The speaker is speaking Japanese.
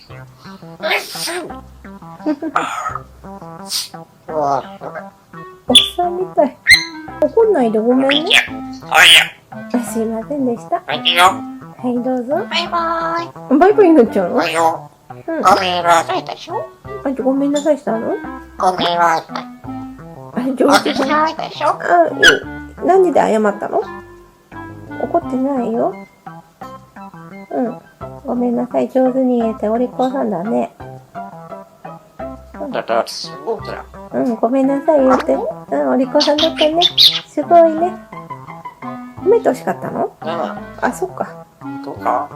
おっさんみたい。怒んないでごめんね。はいよ。すいませんでした。はいよ。はいどうぞ。バイバーイ。バイバイになっちゃうの？はいよ。うん。ごめんなさいでしょ。ごめんなさいしたの？ごめんなさい。上手ごめんなさいでしょ。いい。何時で謝ったの？怒ってないよ。うん。ごめんなさい。上手に言えてお利口さんだね。だってすごいじゃん。ごめんなさい言って。お利口さんだったね。すごいね。褒めてほしかったの？うん。あ、そっか。どうか